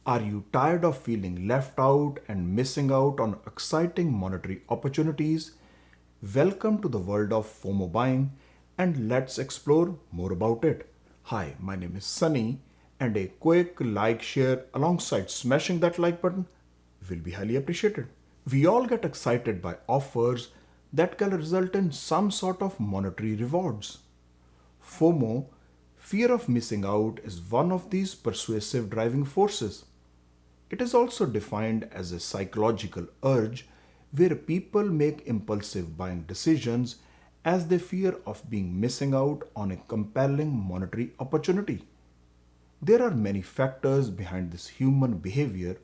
Are you tired of feeling left out and missing out on exciting monetary opportunities? Welcome to the world of FOMO buying and let's explore more about it. Hi, my name is Sunny and a quick like share alongside smashing that like button will be highly appreciated. We all get excited by offers that can result in some sort of monetary rewards. FOMO, fear of missing out, is one of these persuasive driving forces. It is also defined as a psychological urge where people make impulsive buying decisions as they fear of being missing out on a compelling monetary opportunity. There are many factors behind this human behavior,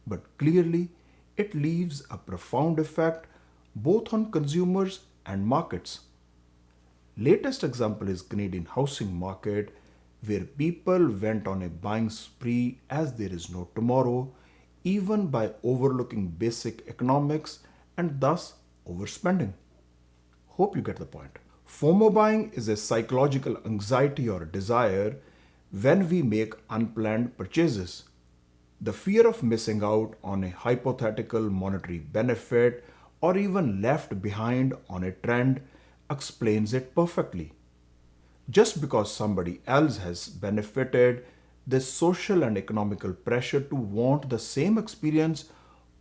but clearly it leaves a profound effect both on consumers and markets. Latest example is Canadian housing market where people went on a buying spree as there is no tomorrow even by overlooking basic economics and thus overspending. Hope you get the point. FOMO buying is a psychological anxiety or desire when we make unplanned purchases. The fear of missing out on a hypothetical monetary benefit or even left behind on a trend explains it perfectly. Just because somebody else has benefited, this social and economical pressure to want the same experience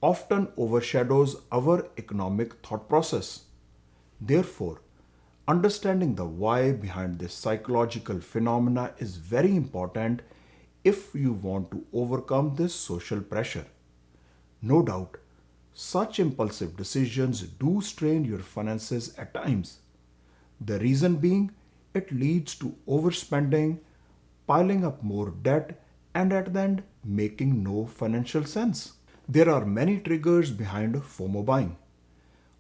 often overshadows our economic thought process. Therefore, understanding the why behind this psychological phenomena is very important if you want to overcome this social pressure. No doubt, such impulsive decisions do strain your finances at times. The reason being, it leads to overspending, piling up more debt, and at the end, making no financial sense. There are many triggers behind FOMO buying.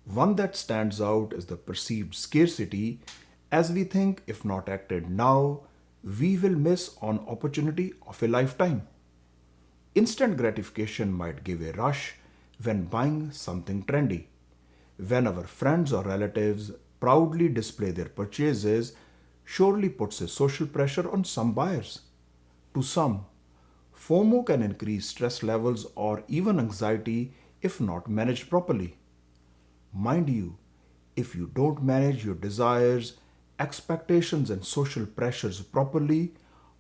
One that stands out is the perceived scarcity, as we think if not acted now, we will miss on opportunity of a lifetime. Instant gratification might give a rush when buying something trendy. When our friends or relatives proudly display their purchases, surely puts a social pressure on some buyers. To some, FOMO can increase stress levels or even anxiety if not managed properly. Mind you, if you don't manage your desires, expectations, and social pressures properly,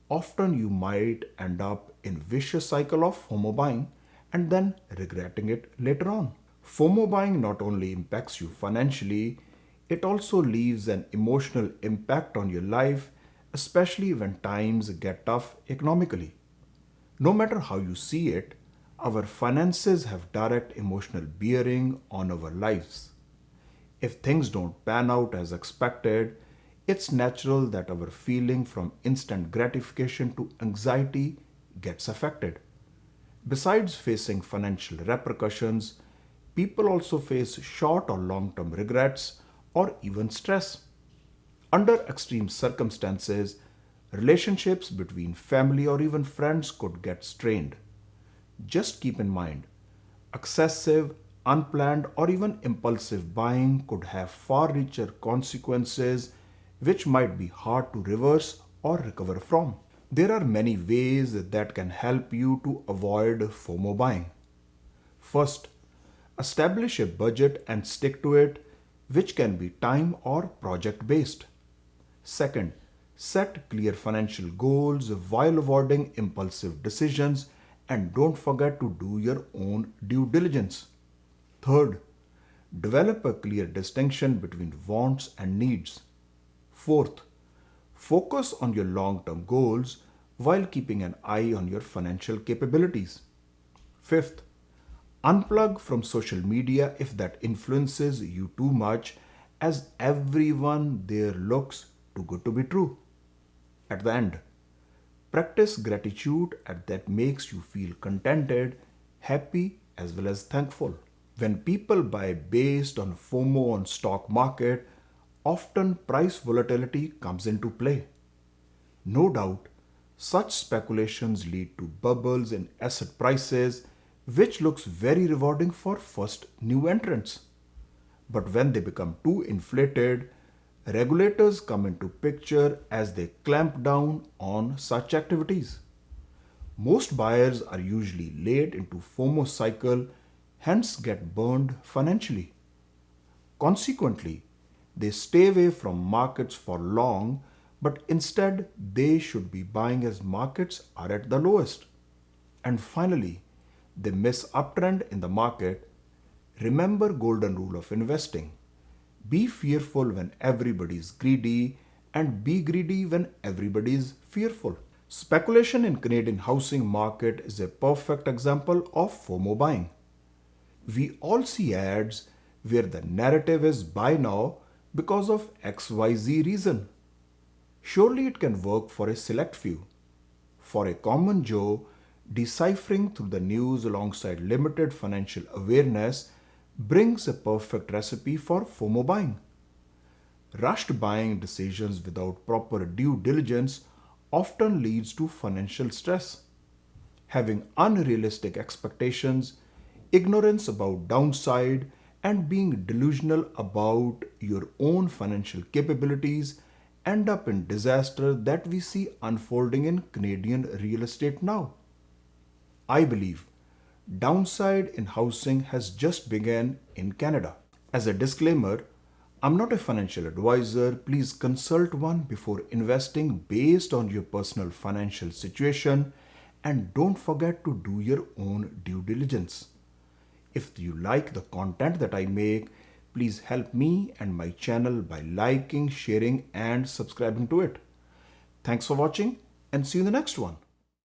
often you might end up in vicious cycle of FOMO buying and then regretting it later on. FOMO buying not only impacts you financially, it also leaves an emotional impact on your life, especially when times get tough economically. No matter how you see it, our finances have direct emotional bearing on our lives. If things don't pan out as expected, it's natural that our feeling from instant gratification to anxiety gets affected. Besides facing financial repercussions, people also face short or long term regrets or even stress. Under extreme circumstances, relationships between family or even friends could get strained. Just keep in mind, excessive, unplanned, or even impulsive buying could have far richer consequences which might be hard to reverse or recover from. There are many ways that can help you to avoid FOMO buying. First, establish a budget and stick to it, which can be time or project based. Second, set clear financial goals while avoiding impulsive decisions and don't forget to do your own due diligence. Third, develop a clear distinction between wants and needs. Fourth, focus on your long term goals while keeping an eye on your financial capabilities. Fifth, unplug from social media if that influences you too much, as everyone there looks too good to be true. At the end, practice gratitude and that makes you feel contented, happy, as well as thankful. When people buy based on FOMO on stock market, often price volatility comes into play. No doubt, such speculations lead to bubbles in asset prices, which looks very rewarding for first new entrants. But when they become too inflated, regulators come into picture as they clamp down on such activities. Most buyers are usually late into FOMO cycle, hence get burned financially. Consequently, they stay away from markets for long, but instead they should be buying as markets are at the lowest. And finally, they miss uptrend in the market. Remember golden rule of investing. Be fearful when everybody is greedy and be greedy when everybody is fearful. Speculation in Canadian housing market is a perfect example of FOMO buying. We all see ads where the narrative is buy now because of XYZ reason. Surely it can work for a select few. For a common Joe, deciphering through the news alongside limited financial awareness brings a perfect recipe for FOMO buying. Rushed buying decisions without proper due diligence often leads to financial stress. Having unrealistic expectations, ignorance about downside, and being delusional about your own financial capabilities end up in disaster that we see unfolding in Canadian real estate now. I believe downside in housing has just begun in Canada. As a disclaimer, I'm not a financial advisor. Please consult one before investing based on your personal financial situation and don't forget to do your own due diligence. If you like the content that I make, please help me and my channel by liking, sharing, and subscribing to it. Thanks for watching and see you in the next one.